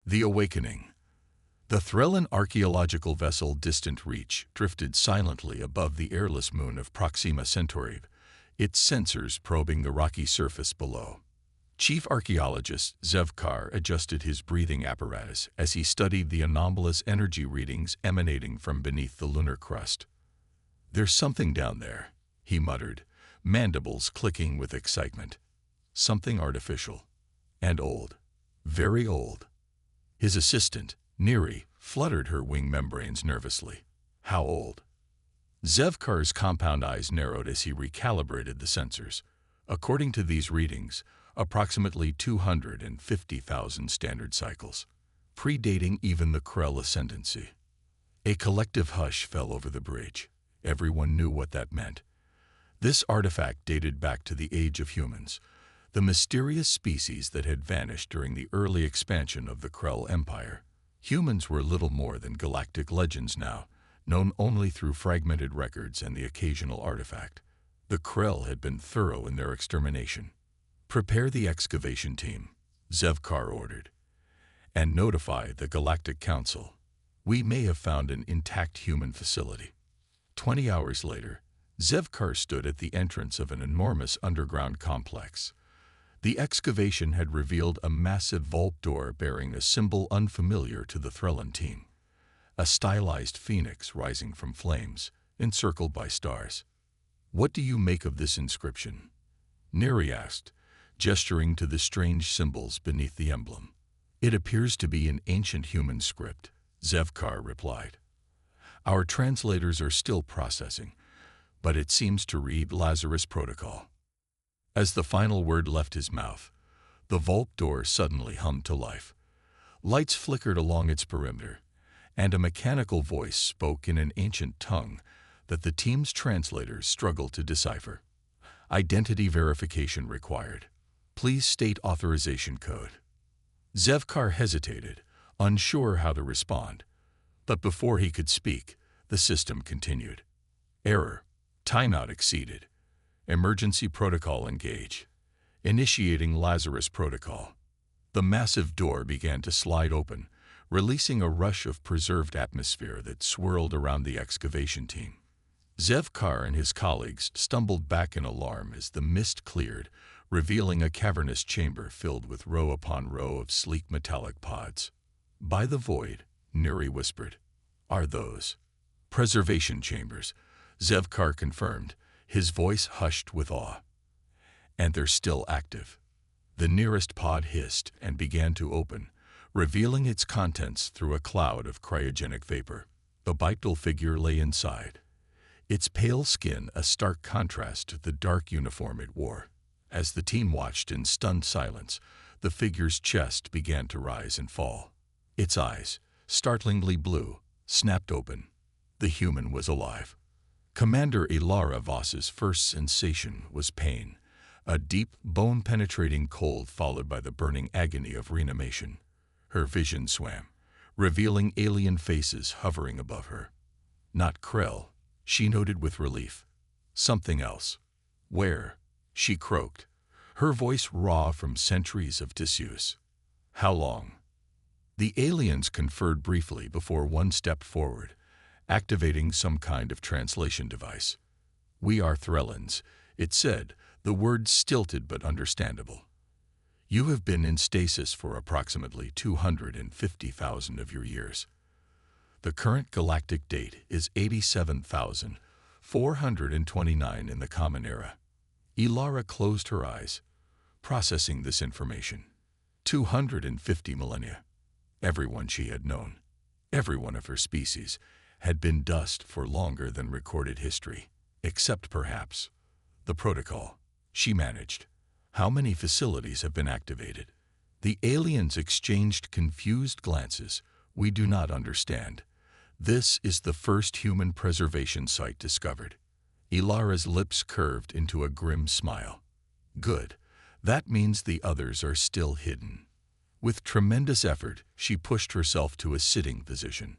The Awakening. The Threllan archaeological vessel Distant Reach drifted silently above the airless moon of Proxima Centauri, its sensors probing the rocky surface below. Chief archaeologist Zevkar adjusted his breathing apparatus as he studied the anomalous energy readings emanating from beneath the lunar crust. "There's something down there," he muttered, mandibles clicking with excitement. "Something artificial. And old. Very old." His assistant, Neri, fluttered her wing membranes nervously. "How old?" Zevkar's compound eyes narrowed as he recalibrated the sensors. According to these readings, approximately 250,000 standard cycles, predating even the Krell ascendancy. A collective hush fell over the bridge. Everyone knew what that meant. This artifact dated back to the age of humans, the mysterious species that had vanished during the early expansion of the Krell Empire. Humans were little more than galactic legends now, known only through fragmented records and the occasional artifact. The Krell had been thorough in their extermination. "Prepare the excavation team," Zevkar ordered, "and notify the Galactic Council. We may have found an intact human facility." 20 hours later, Zevkar stood at the entrance of an enormous underground complex. The excavation had revealed a massive vault door bearing a symbol unfamiliar to the Threllan team, a stylized phoenix rising from flames, encircled by stars. "What do you make of this inscription?" Neri asked, gesturing to the strange symbols beneath the emblem. "It appears to be an ancient human script," Zevkar replied. "Our translators are still processing, but it seems to read Lazarus Protocol." As the final word left his mouth, the vault door suddenly hummed to life. Lights flickered along its perimeter, and a mechanical voice spoke in an ancient tongue that the team's translators struggled to decipher. "Identity verification required. Please state authorization code." Zevkar hesitated, unsure how to respond, but before he could speak, the system continued. "Error. Timeout exceeded. Emergency protocol engage. Initiating Lazarus Protocol." The massive door began to slide open, releasing a rush of preserved atmosphere that swirled around the excavation team. Zevkar and his colleagues stumbled back in alarm as the mist cleared, revealing a cavernous chamber filled with row upon row of sleek metallic pods. "By the void," Neri whispered. "Are those preservation chambers?" Zevkar confirmed, his voice hushed with awe. "And they're still active." The nearest pod hissed and began to open, revealing its contents through a cloud of cryogenic vapor. A bipedal figure lay inside, its pale skin a stark contrast to the dark uniform it wore. As the team watched in stunned silence, the figure's chest began to rise and fall. Its eyes, startlingly blue, snapped open. The human was alive. Commander Ilara Voss's first sensation was pain, a deep, bone-penetrating cold followed by the burning agony of reanimation. Her vision swam, revealing alien faces hovering above her. Not Krell, she noted with relief. Something else. "Where?" she croaked, her voice raw from centuries of disuse. "How long?" The aliens conferred briefly before one stepped forward, activating some kind of translation device. "We are Threllans," it said, the words stilted but understandable. "You have been in stasis for approximately 250,000 of your years. The current galactic date is 87,429 in the Common Era." Ilara closed her eyes, processing this information. 250 millennia. Everyone she had known, every one of her species, had been dust for longer than recorded history, except perhaps the protocol. She managed. "How many facilities have been activated?" The aliens exchanged confused glances. "We do not understand. This is the first human preservation site discovered." Ilara's lips curved into a grim smile. "Good. That means the others are still hidden." With tremendous effort, she pushed herself to a sitting position.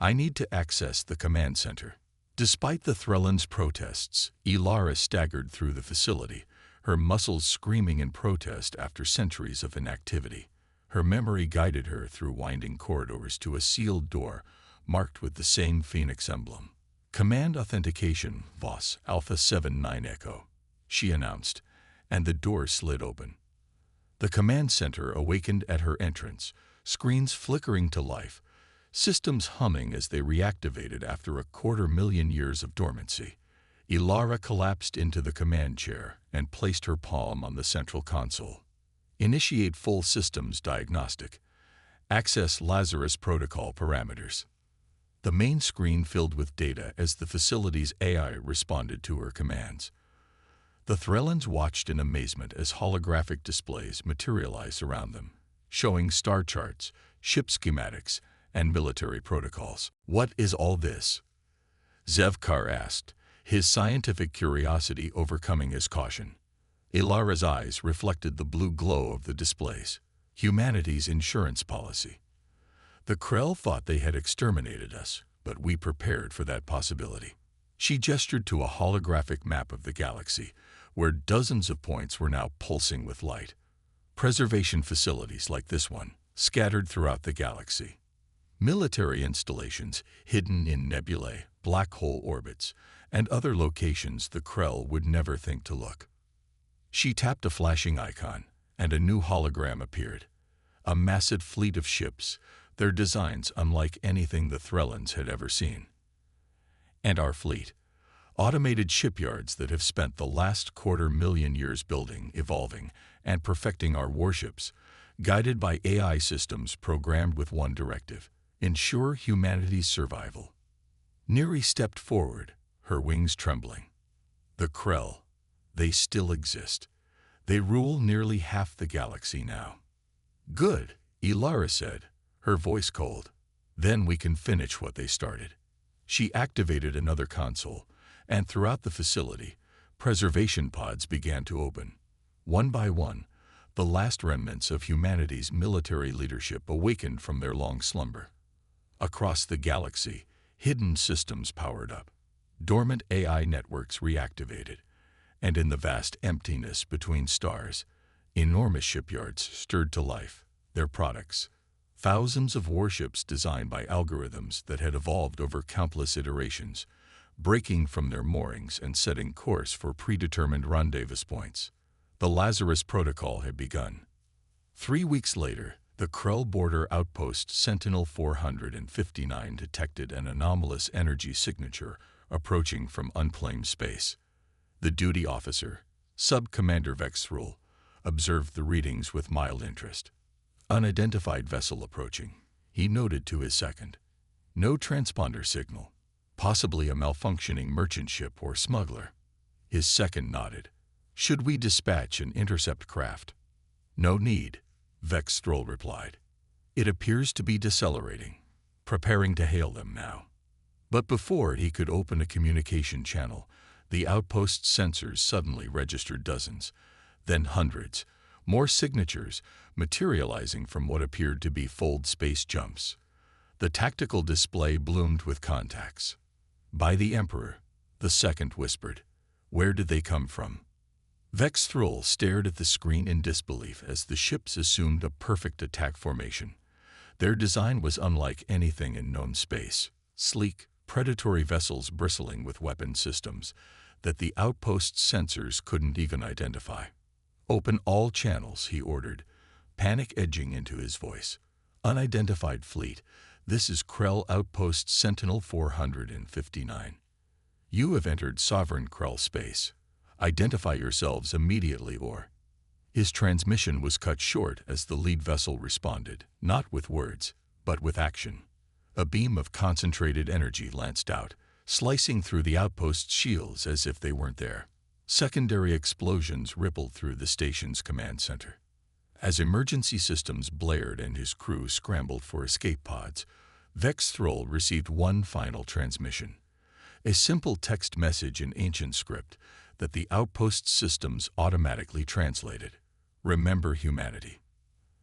"I need to access the command center." Despite the Threllans' protests, Ilara staggered through the facility, her muscles screaming in protest after centuries of inactivity. Her memory guided her through winding corridors to a sealed door marked with the same Phoenix emblem. "Command authentication, Voss Alpha 79 Echo," she announced, and the door slid open. The command center awakened at her entrance, screens flickering to life, systems humming as they reactivated after 250,000 years of dormancy. Ilara collapsed into the command chair and placed her palm on the central console. "Initiate full systems diagnostic. Access Lazarus protocol parameters." The main screen filled with data as the facility's AI responded to her commands. The Threllans watched in amazement as holographic displays materialized around them, showing star charts, ship schematics, and military protocols. "What is all this?" Zevkar asked, his scientific curiosity overcoming his caution. Ilara's eyes reflected the blue glow of the displays. "Humanity's insurance policy. The Krell thought they had exterminated us, but we prepared for that possibility." She gestured to a holographic map of the galaxy, where dozens of points were now pulsing with light. Preservation facilities like this one, scattered throughout the galaxy. Military installations hidden in nebulae, black hole orbits, and other locations the Krell would never think to look. She tapped a flashing icon, and a new hologram appeared. A massive fleet of ships, their designs unlike anything the Threllans had ever seen. "And our fleet. Automated shipyards that have spent the last 250,000 years building, evolving, and perfecting our warships, guided by AI systems programmed with one directive: ensure humanity's survival." Neri stepped forward, her wings trembling. "The Krell. They still exist. They rule nearly half the galaxy now." "Good," Ilara said, her voice cold. "Then we can finish what they started." She activated another console, and throughout the facility, preservation pods began to open. One by one, the last remnants of humanity's military leadership awakened from their long slumber. Across the galaxy, hidden systems powered up. Dormant AI networks reactivated, and in the vast emptiness between stars, enormous shipyards stirred to life, their products. Thousands of warships designed by algorithms that had evolved over countless iterations, breaking from their moorings and setting course for predetermined rendezvous points. The Lazarus Protocol had begun. 3 weeks later, the Krell border outpost Sentinel 459 detected an anomalous energy signature approaching from unclaimed space. The duty officer, Sub-Commander Vexthrul, observed the readings with mild interest. "Unidentified vessel approaching," he noted to his second. "No transponder signal. Possibly a malfunctioning merchant ship or smuggler." His second nodded. "Should we dispatch an intercept craft?" "No need," Vexthrul replied. "It appears to be decelerating, preparing to hail them now." But before he could open a communication channel, the outpost's sensors suddenly registered dozens, then hundreds, more signatures materializing from what appeared to be fold space jumps. The tactical display bloomed with contacts. "By the Emperor," the second whispered. "Where did they come from?" Vexthrul stared at the screen in disbelief as the ships assumed a perfect attack formation. Their design was unlike anything in known space. Sleek, predatory vessels bristling with weapon systems that the outpost's sensors couldn't even identify. "Open all channels," he ordered, panic edging into his voice. "Unidentified fleet, this is Krell Outpost Sentinel 459. You have entered sovereign Krell space. Identify yourselves immediately or—" His transmission was cut short as the lead vessel responded, not with words, but with action. A beam of concentrated energy lanced out, slicing through the outpost's shields as if they weren't there. Secondary explosions rippled through the station's command center. As emergency systems blared and his crew scrambled for escape pods, Vexthrul received one final transmission. A simple text message in ancient script that the outpost systems automatically translated. "Remember humanity."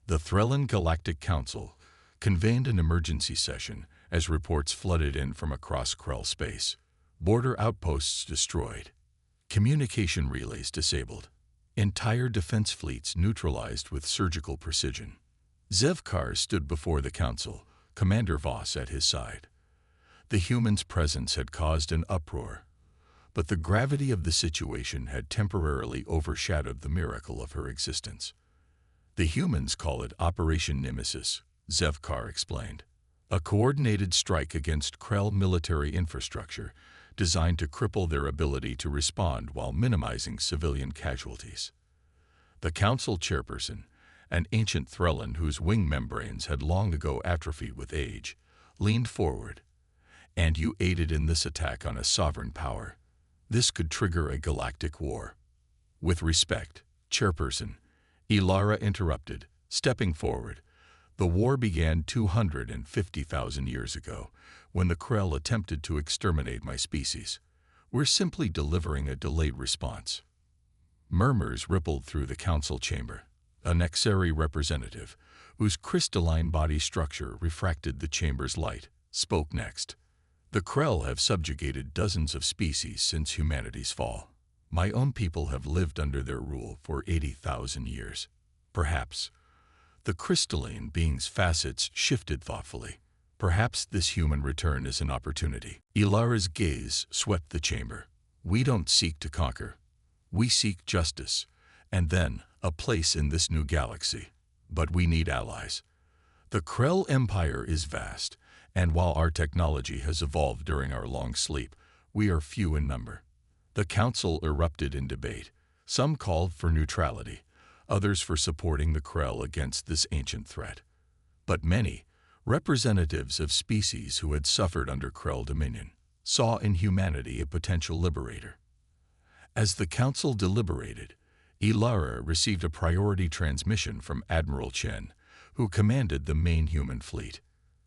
The Threllan Galactic Council convened an emergency session as reports flooded in from across Krell space. Border outposts destroyed. Communication relays disabled. Entire defense fleets neutralized with surgical precision. Zevkar stood before the council, Commander Voss at his side. The human's presence had caused an uproar, but the gravity of the situation had temporarily overshadowed the miracle of her existence. The humans call it Operation Nemesis, Zevkar explained. A coordinated strike against Krell military infrastructure designed to cripple their ability to respond while minimizing civilian casualties. The council chairperson, an ancient Threllan whose wing membranes had long ago atrophied with age, leaned forward. "And you aided in this attack on a sovereign power. This could trigger a galactic war." "With respect, Chairperson," Ilara interrupted, stepping forward. "The war began 250,000 years ago, when the Krell attempted to exterminate my species. We're simply delivering a delayed response." Murmurs rippled through the council chamber. A Nexari representative, whose crystalline body structure refracted the chamber's light, spoke next. "The Krell have subjugated dozens of species since humanity's fall. My own people have lived under their rule for 80,000 years. Perhaps." The crystalline being's facets shifted thoughtfully. "Perhaps this human return is an opportunity." Ilara's gaze swept the chamber. "We don't seek to conquer. We seek justice, and then a place in this new galaxy. But we need allies. The Krell Empire is vast, and while our technology has evolved during our long sleep, we are few in number." The council erupted in debate. Some called for neutrality, others for supporting the Krell against this ancient threat. But many, representatives of species who had suffered under Krell dominion, saw in humanity a potential liberator. As the council deliberated, Ilara received a priority transmission from Admiral Chen, who commanded the main human fleet.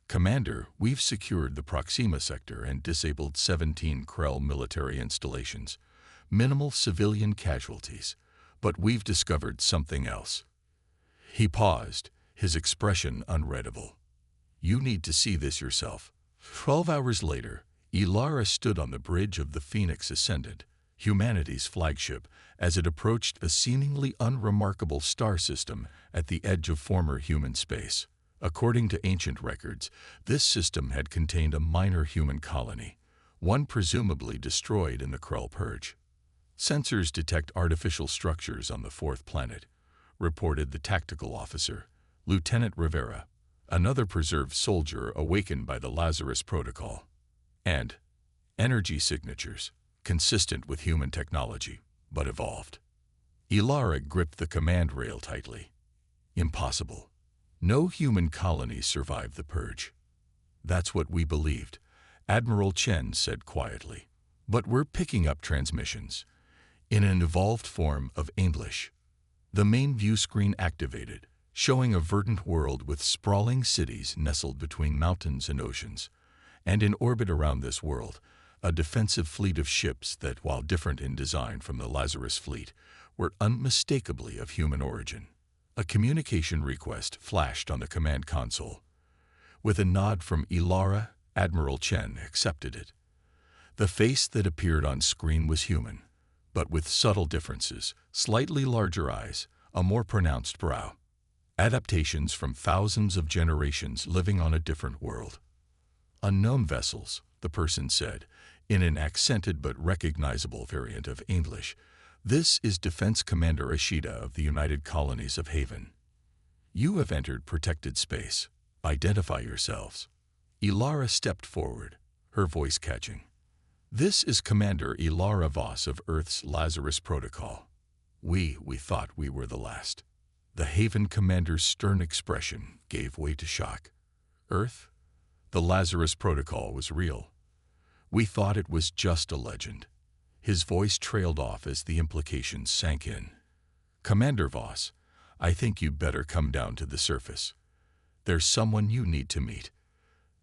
"Commander, we've secured the Proxima sector and disabled 17 Krell military installations. Minimal civilian casualties, but we've discovered something else." He paused, his expression unreadable. "You need to see this yourself." 12 hours later, Ilara stood on the bridge of the Phoenix Ascendant, humanity's flagship, as it approached a seemingly unremarkable star system at the edge of former human space. According to ancient records, this system had contained a minor human colony, one presumably destroyed in the Krell Purge. "Sensors detect artificial structures on the fourth planet," reported the tactical officer, Lieutenant Rivera, another preserved soldier awakened by the Lazarus Protocol. "And energy signatures, consistent with human technology, but evolved." Ilara gripped the command rail tightly. "Impossible. No human colonies survived the purge." "That's what we believed," Admiral Chen said quietly. "But we're picking up transmissions in an evolved form of English." The main view screen activated, showing a verdant world with sprawling cities nestled between mountains and oceans. And in orbit around this world, a defensive fleet of ships that, while different in design from the Lazarus fleet, were unmistakably of human origin. A communication request flashed on the command console. With a nod from Ilara, Admiral Chen accepted it. The face that appeared on screen was human, but with subtle differences: slightly larger eyes, a more pronounced brow. Adaptations from thousands of generations living on a different world. "Unknown vessels," the person said, in an accented but recognizable variant of English. "This is Defense Commander Ashida of the United Colonies of Haven. You have entered protected space. Identify yourselves." Ilara stepped forward, her voice catching. "This is Commander Ilara Voss of Earth's Lazarus Protocol. We thought we were the last." The Haven commander's stern expression gave way to shock. "Earth? The Lazarus Protocol was real. We thought it was just a legend." His voice trailed off as the implications sank in. "Commander Voss, I think you'd better come down to the surface. There's someone you need to meet."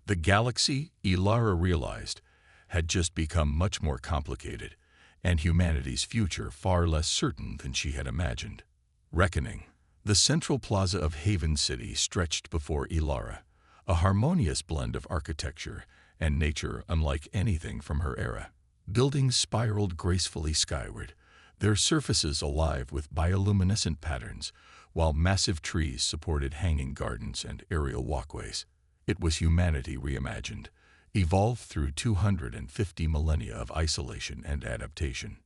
The galaxy, Ilara realized, had just become much more complicated, and humanity's future far less certain than she had imagined. Reckoning. The central plaza of Haven City stretched before Ilara, a harmonious blend of architecture and nature unlike anything from her era. Buildings spiraled gracefully skyward, their surfaces alive with bioluminescent patterns, while massive trees supported hanging gardens and aerial walkways. It was humanity reimagined, evolved through 250 millennia of isolation and adaptation.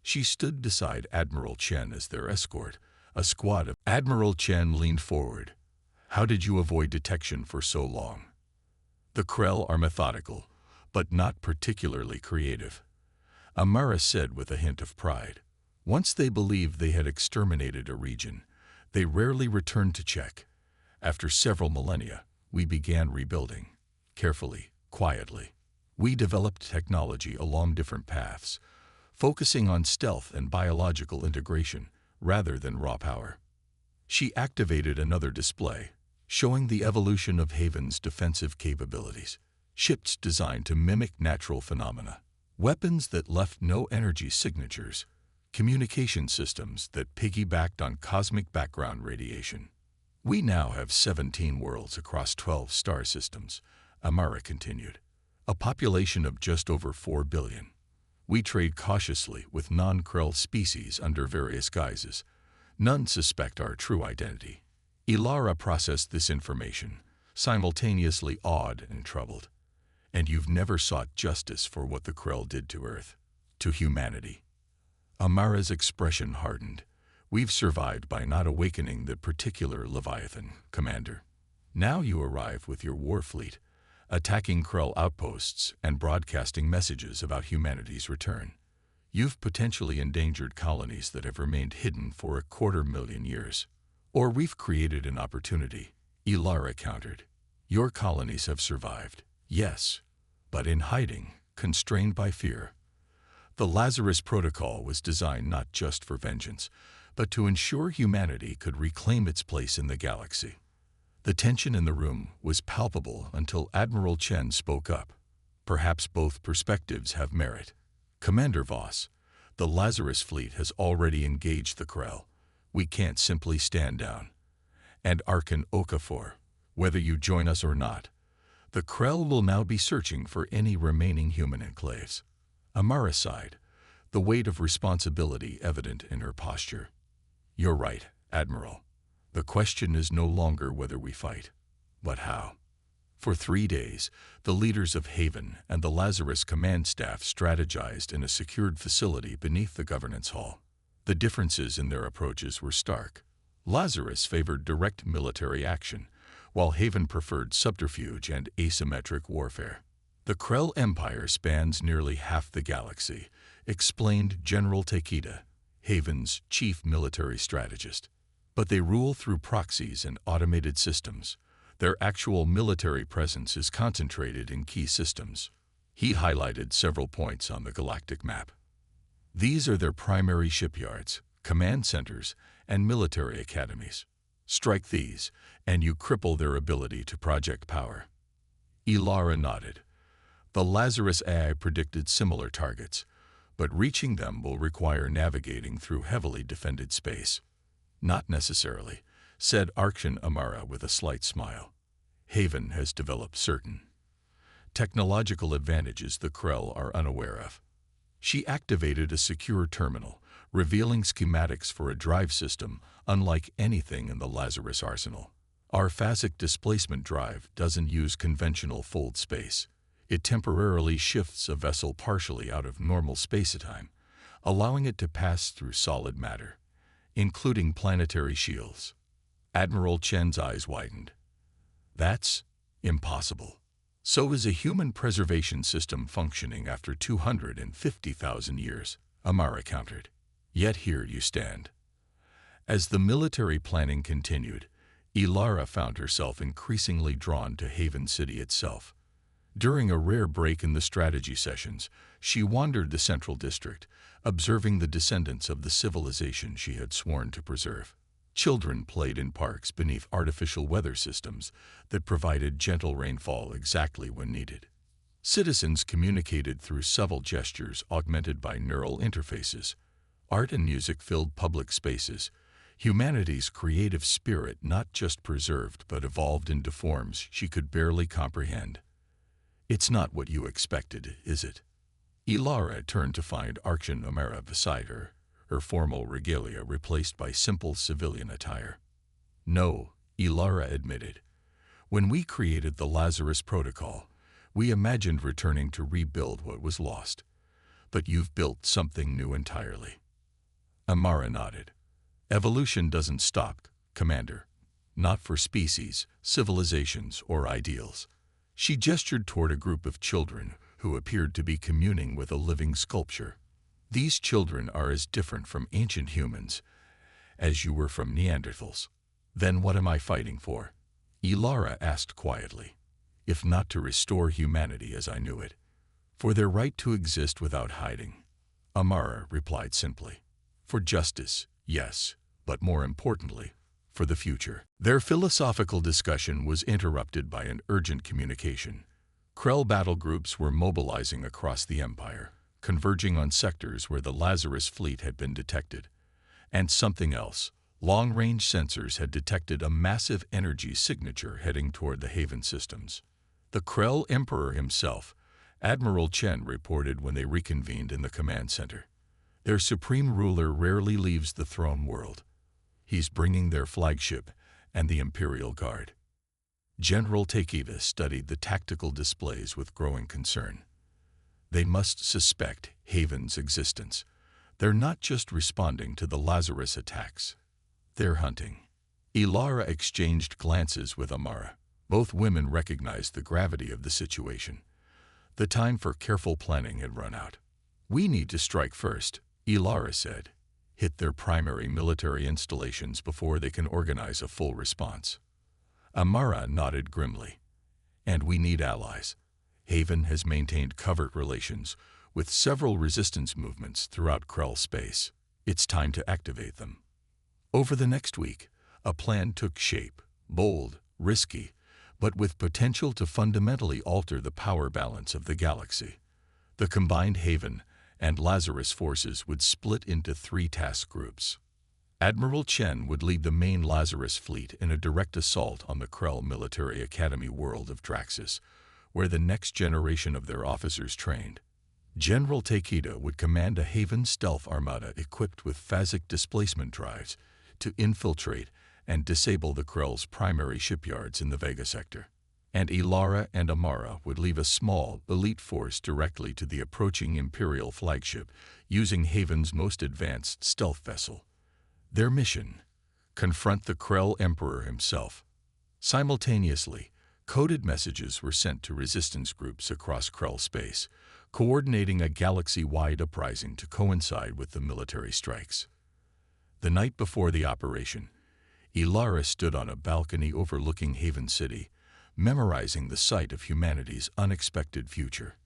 She stood beside Admiral Chen as their escort, a squad of— Admiral Chen leaned forward. "How did you avoid detection for so long?" "The Krell are methodical, but not particularly creative," Amara said with a hint of pride. "Once they believed they had exterminated a region, they rarely returned to check. After several millennia, we began rebuilding. Carefully, quietly. We developed technology along different paths, focusing on stealth and biological integration rather than raw power." She activated another display, showing the evolution of Haven's defensive capabilities. Ships designed to mimic natural phenomena, weapons that left no energy signatures, communication systems that piggybacked on cosmic background radiation. "We now have 17 worlds across 12 star systems," Amara continued, "a population of just over 4 billion. We trade cautiously with non-Krell species under various guises. None suspect our true identity." Ilara processed this information, simultaneously awed and troubled. "And you've never sought justice for what the Krell did to Earth, to humanity?" Amara's expression hardened. "We've survived by not awakening the particular Leviathan, Commander. Now you arrive with your war fleet, attacking Krell outposts and broadcasting messages about humanity's return. You've potentially endangered colonies that have remained hidden for 250,000 years. Or we've created an opportunity," Ilara countered. "Your colonies have survived, yes, but in hiding, constrained by fear. The Lazarus Protocol was designed not just for vengeance, but to ensure humanity could reclaim its place in the galaxy." The tension in the room was palpable until Admiral Chen spoke up. "Perhaps both perspectives have merit. Commander Voss, the Lazarus fleet has already engaged the Krell. We can't simply stand down. And Arkan Okafor, whether you join us or not, the Krell will now be searching for any remaining human enclaves." Amara sighed, the weight of responsibility evident in her posture. "You're right, Admiral. The question is no longer whether we fight, but how." For 3 days, the leaders of Haven and the Lazarus command staff strategized in a secured facility beneath the governance hall. The differences in their approaches were stark. Lazarus favored direct military action, while Haven preferred subterfuge and asymmetric warfare. "The Krell Empire spans nearly half the galaxy," explained General Takeda, Haven's chief military strategist. "But they rule through proxies and automated systems. Their actual military presence is concentrated in key systems." He highlighted several points on the galactic map. "These are their primary shipyards, command centers, and military academies. Strike these, and you cripple their ability to project power." Ilara nodded. "The Lazarus AI predicted similar targets, but reaching them will require navigating through heavily defended space." "Not necessarily," said Arkshan Amara with a slight smile. "Haven has developed certain technological advantages the Krell are unaware of." She activated a secure terminal, revealing schematics for a drive system unlike anything in the Lazarus arsenal. "Our phasic displacement drive doesn't use conventional fold space. It temporarily shifts a vessel partially out of normal space-time, allowing it to pass through solid matter, including planetary shields." Admiral Chen's eyes widened. "That's impossible." "So is a human preservation system functioning after 250,000 years, Amara countered. "Yet here you stand." As the military planning continued, Ilara found herself increasingly drawn to Haven City itself. During a rare break in the strategy sessions, she wandered the central district, observing the descendants of the civilization she had sworn to preserve. Children played in parks beneath artificial weather systems that provided gentle rainfall exactly when needed. Citizens communicated through subtle gestures augmented by neural interfaces. Art and music filled public spaces, humanity's creative spirit not just preserved but evolved into forms she could barely comprehend. "It's not what you expected, is it?" Ilara turned to find Arkshan Amara beside her, her formal regalia replaced by simple civilian attire. No, Ilara admitted. When we created the Lazarus Protocol, we imagined returning to rebuild what was lost. But you've built something new entirely. Amara nodded. Evolution doesn't stop, Commander. Not for species, civilizations, or ideals. She gestured toward a group of children who appeared to be communing with a living sculpture. These children are as different from ancient humans as you were from Neanderthals. Then what am I fighting for? Ilara asked quietly. If not to restore humanity as I knew it, for their right to exist without hiding. Amara replied simply. For justice, yes, but more importantly, for the future. Their philosophical discussion was interrupted by an urgent communication. Krell battle groups were mobilizing across the Empire, converging on sectors where the Lazarus fleet had been detected. And something else. Long-range sensors had detected a massive energy signature heading toward the Haven systems. The Krell Emperor himself, Admiral Chen, reported when they reconvened in the command center. Their supreme ruler rarely leaves the throne world. He's bringing their flagship and the Imperial Guard. General Takeda studied the tactical displays with growing concern. They must suspect Haven's existence. They're not just responding to the Lazarus attacks. They're hunting. Ilara exchanged glances with Amara. Both women recognized the gravity of the situation. The time for careful planning had run out. We need to strike first, Ilara said. Hit their primary military installations before they can organize a full response. Amara nodded grimly. And we need allies. Haven has maintained covert relations with several resistance movements throughout Krell space. It's time to activate them. Over the next week, a plan took shape, bold, risky, but with potential to fundamentally alter the power balance of the galaxy. The combined Haven and Lazarus forces would split into 3 task groups. Admiral Chen would lead the main Lazarus fleet in a direct assault on the Krell Military Academy world of Draxus, where the next generation of their officers trained. General Takeda would command a Haven stealth armada equipped with phasic displacement drives to infiltrate and disable the Krell's primary shipyards in the Vega sector. And Ilara and Amara would leave a small, elite force directly to the approaching Imperial flagship, using Haven's most advanced stealth vessel. Their mission: confront the Krell Emperor himself. Simultaneously, coded messages were sent to resistance groups across Krell space, coordinating a galaxy-wide uprising to coincide with the military strikes. The night before the operation, Ilara stood on a balcony overlooking Haven City, memorizing the sight of humanity's unexpected future.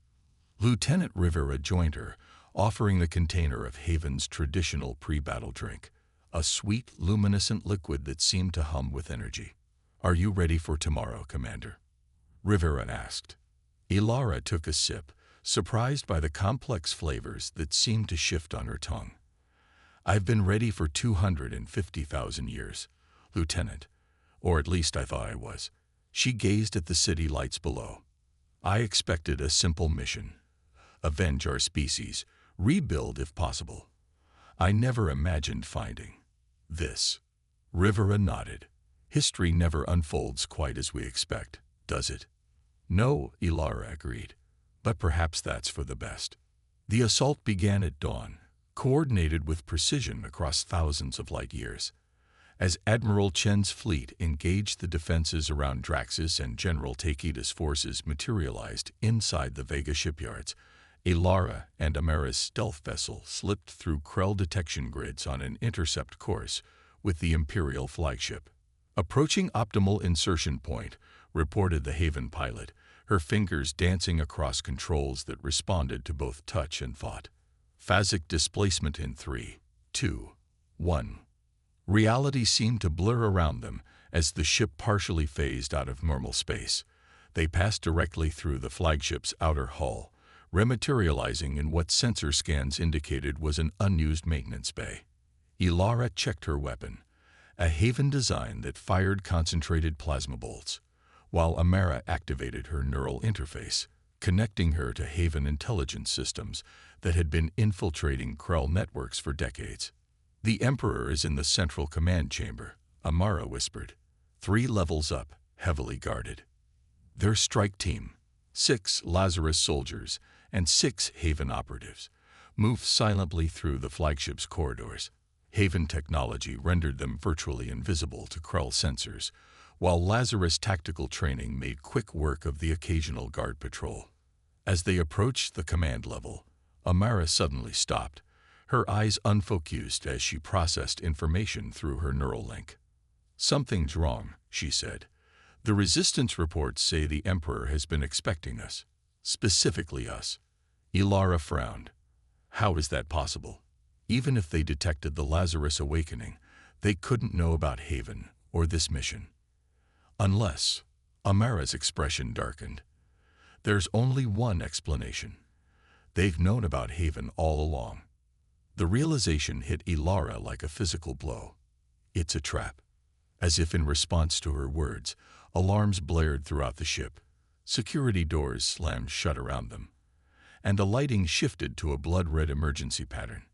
Lieutenant Rivera joined her, offering the container of Haven's traditional pre-battle drink, a sweet, luminescent liquid that seemed to hum with energy. Are you ready for tomorrow, Commander? Rivera asked. Ilara took a sip, surprised by the complex flavors that seemed to shift on her tongue. I've been ready for 250,000 years, Lieutenant, or at least I thought I was. She gazed at the city lights below. I expected a simple mission: avenge our species, rebuild if possible. I never imagined finding this. Rivera nodded. History never unfolds quite as we expect, does it? No, Ilara agreed. But perhaps that's for the best. The assault began at dawn, coordinated with precision across thousands of light years. As Admiral Chen's fleet engaged the defenses around Draxus and General Takeda's forces materialized inside the Vega shipyards, Ilara and Amara's stealth vessel slipped through Krell detection grids on an intercept course with the Imperial flagship. Approaching optimal insertion point, reported the Haven pilot, her fingers dancing across controls that responded to both touch and thought. Phasic displacement in 3, 2, 1. Reality seemed to blur around them as the ship partially phased out of normal space. They passed directly through the flagship's outer hull, rematerializing in what sensor scans indicated was an unused maintenance bay. Ilara checked her weapon, a Haven design that fired concentrated plasma bolts, while Amara activated her neural interface, connecting her to Haven intelligence systems that had been infiltrating Krell networks for decades. The Emperor is in the central command chamber, Amara whispered. 3 levels up, heavily guarded. Their strike team, 6 Lazarus soldiers and 6 Haven operatives, moved silently through the flagship's corridors. Haven technology rendered them virtually invisible to Krell sensors, while Lazarus tactical training made quick work of the occasional guard patrol. As they approached the command level, Amara suddenly stopped, her eyes unfocused as she processed information through her neural link. "Something's wrong," she said. "The resistance reports say the Emperor has been expecting us. Specifically us." Ilara frowned. "How is that possible? Even if they detected the Lazarus awakening, they couldn't know about Haven or this mission. Unless..." Amara's expression darkened. "There's only one explanation. They've known about Haven all along." The realization hit Ilara like a physical blow. It's a trap. As if in response to her words, alarms blared throughout the ship. Security doors slammed shut around them, and the lighting shifted to a blood-red emergency pattern.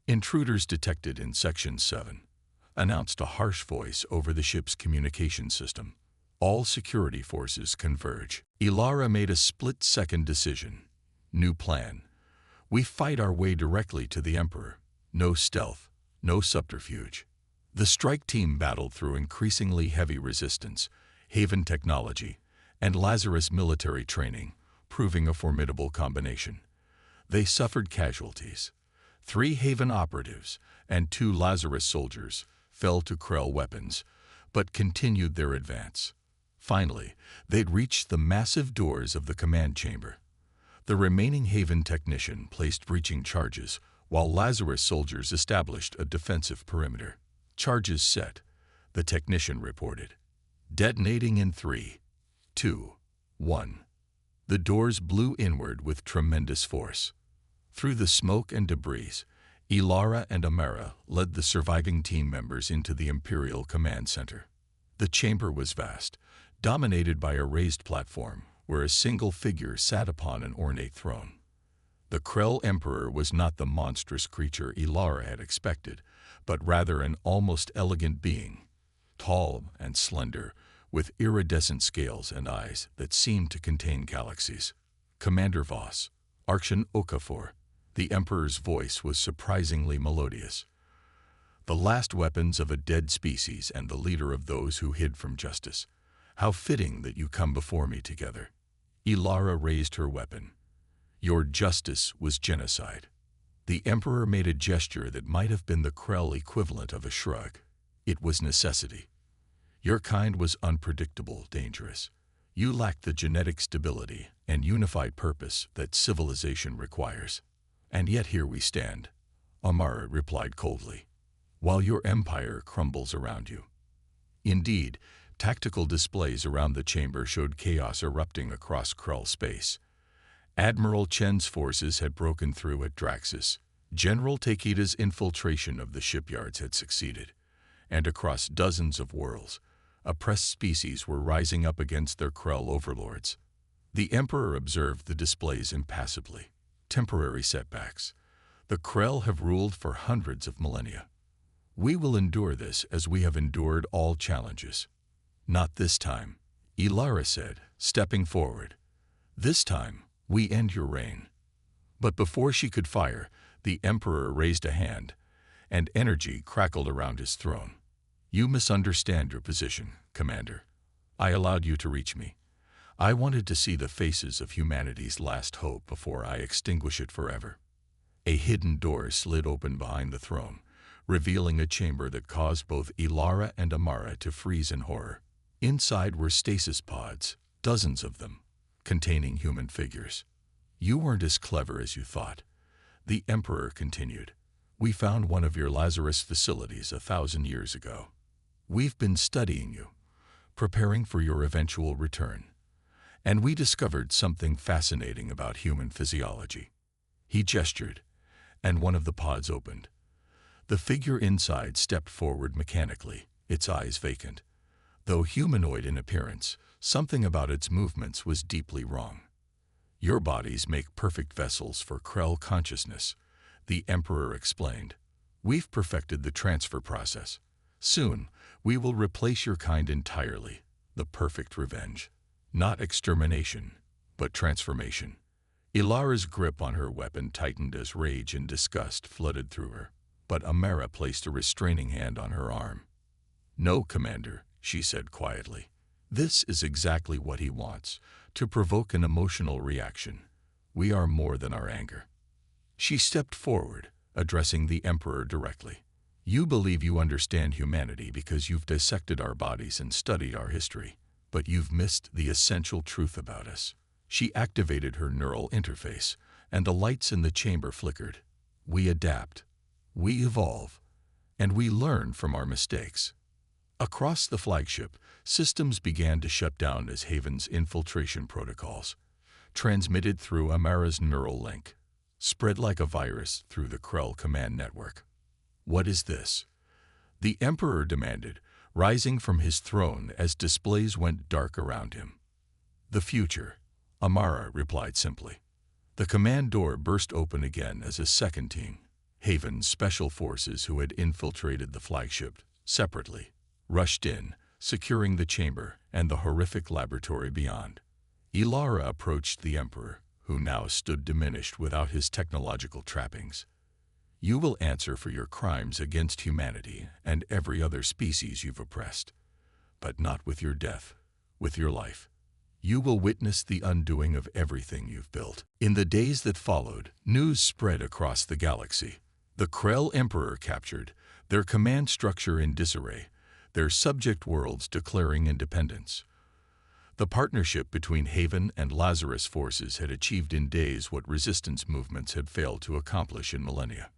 "Intruders detected in Section 7, announced a harsh voice over the ship's communication system. "All security forces converge." Ilara made a split-second decision. New plan. We fight our way directly to the Emperor. No stealth, no subterfuge. The strike team battled through increasingly heavy resistance, Haven technology, and Lazarus military training, proving a formidable combination. They suffered casualties. 3 Haven operatives and 2 Lazarus soldiers fell to Krell weapons, but continued their advance. Finally, they'd reached the massive doors of the command chamber. The remaining Haven technician placed breaching charges, while Lazarus soldiers established a defensive perimeter. "Charges set," the technician reported. "Detonating in 3, 2, 1. The doors blew inward with tremendous force. Through the smoke and debris, Ilara and Amara led the surviving team members into the Imperial Command Center. The chamber was vast, dominated by a raised platform where a single figure sat upon an ornate throne. The Krell Emperor was not the monstrous creature Ilara had expected, but rather an almost elegant being, tall and slender, with iridescent scales and eyes that seemed to contain galaxies. "Commander Voss, Archon Okafor." The Emperor's voice was surprisingly melodious. "The last weapons of a dead species and the leader of those who hid from justice. How fitting that you come before me together." Ilara raised her weapon. "Your justice was genocide." The Emperor made a gesture that might have been the Krell equivalent of a shrug. "It was necessity. Your kind was unpredictable, dangerous. You lacked the genetic stability and unified purpose that civilization requires. And yet here we stand," Amara replied coldly, "while your empire crumbles around you." Indeed, tactical displays around the chamber showed chaos erupting across Krell space. Admiral Chen's forces had broken through at Draxus. General Takeda's infiltration of the shipyards had succeeded, and across dozens of worlds, oppressed species were rising up against their Krell overlords. The Emperor observed the displays impassively. Temporary setbacks. The Krell have ruled for hundreds of millennia. We will endure this as we have endured all challenges. Not this time, Ilara said, stepping forward. This time, we end your reign. But before she could fire, the Emperor raised a hand, and energy crackled around his throne. You misunderstand your position, Commander. I allowed you to reach me. I wanted to see the faces of humanity's last hope before I extinguish it forever. A hidden door slid open behind the throne, revealing a chamber that caused both Ilara and Amara to freeze in horror. Inside were stasis pods, dozens of them, containing human figures. You weren't as clever as you thought. The Emperor continued. We found one of your Lazarus facilities 1,000 years ago. We've been studying you, preparing for your eventual return. And we discovered something fascinating about human physiology. He gestured, and one of the pods opened. The figure inside stepped forward mechanically, its eyes vacant. Though humanoid in appearance, something about its movements was deeply wrong. Your bodies make perfect vessels for Krell consciousness, the Emperor explained. We've perfected the transfer process. Soon, we will replace your kind entirely, the perfect revenge. Not extermination, but transformation. Ilara's grip on her weapon tightened as rage and disgust flooded through her, but Amara placed a restraining hand on her arm. "No, Commander," she said quietly. "This is exactly what he wants, to provoke an emotional reaction. We are more than our anger." She stepped forward, addressing the Emperor directly. "You believe you understand humanity because you've dissected our bodies and studied our history, but you've missed the essential truth about us." She activated her neural interface, and the lights in the chamber flickered. "We adapt, we evolve, and we learn from our mistakes." Across the flagship, systems began to shut down as Haven's infiltration protocols, transmitted through Amara's neural link, spread like a virus through the Krell command network. "What is this?" the Emperor demanded, rising from his throne as displays went dark around him. "The future," Amara replied simply. The command door burst open again as a second team, Haven's special forces who had infiltrated the flagship separately, rushed in, securing the chamber and the horrific laboratory beyond. Ilara approached the Emperor, who now stood diminished without his technological trappings. "You will answer for your crimes against humanity and every other species you've oppressed, but not with your death, with your life. You will witness the undoing of everything you've built." In the days that followed, news spread across the galaxy. The Krell Emperor captured, their command structure in disarray, their subject worlds declaring independence. The partnership between Haven and Lazarus forces had achieved in days what resistance movements had failed to accomplish in millennia.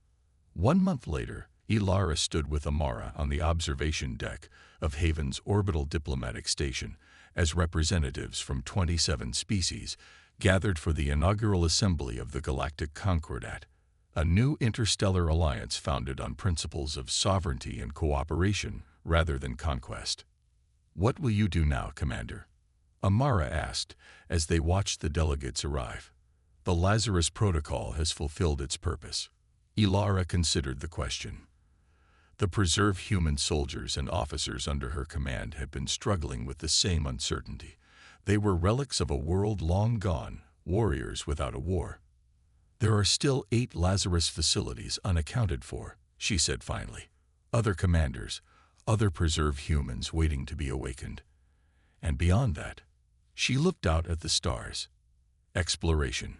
1 month later, Ilara stood with Amara on the observation deck of Haven's orbital diplomatic station as representatives from 27 species gathered for the inaugural assembly of the Galactic Concordat, a new interstellar alliance founded on principles of sovereignty and cooperation rather than conquest. "What will you do now, Commander?" Amara asked as they watched the delegates arrive. "The Lazarus Protocol has fulfilled its purpose." Ilara considered the question. The preserved human soldiers and officers under her command had been struggling with the same uncertainty. They were relics of a world long gone, warriors without a war. "There are still 8 Lazarus facilities unaccounted for," she said finally. "Other commanders, other preserved humans waiting to be awakened. And beyond that," she looked out at the stars. "Exploration.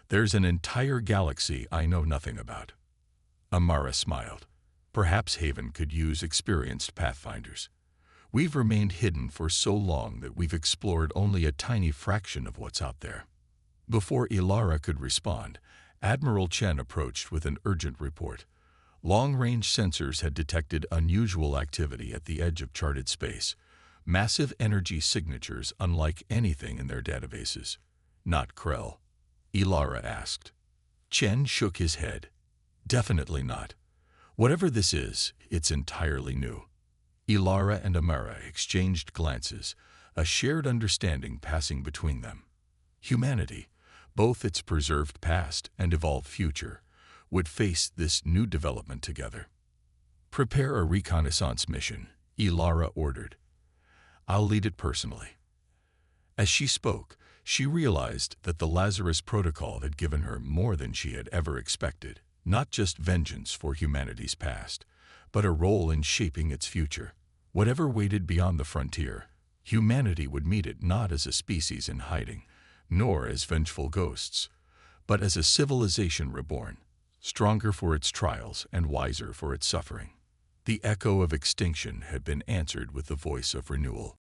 There's an entire galaxy I know nothing about." Amara smiled. "Perhaps Haven could use experienced pathfinders. We've remained hidden for so long that we've explored only a tiny fraction of what's out there." Before Ilara could respond, Admiral Chen approached with an urgent report. Long-range sensors had detected unusual activity at the edge of charted space, massive energy signatures unlike anything in their databases. "Not Krell?" Ilara asked. Chen shook his head. "Definitely not. Whatever this is, it's entirely new." Ilara and Amara exchanged glances, a shared understanding passing between them. Humanity, both its preserved past and evolved future, would face this new development together. "Prepare a reconnaissance mission," Ilara ordered. "I'll lead it personally." As she spoke, she realized that the Lazarus Protocol had given her more than she had ever expected, not just vengeance for humanity's past, but a role in shaping its future. Whatever waited beyond the frontier, humanity would meet it not as a species in hiding, nor as vengeful ghosts, but as a civilization reborn, stronger for its trials and wiser for its suffering. The echo of extinction had been answered with the voice of renewal.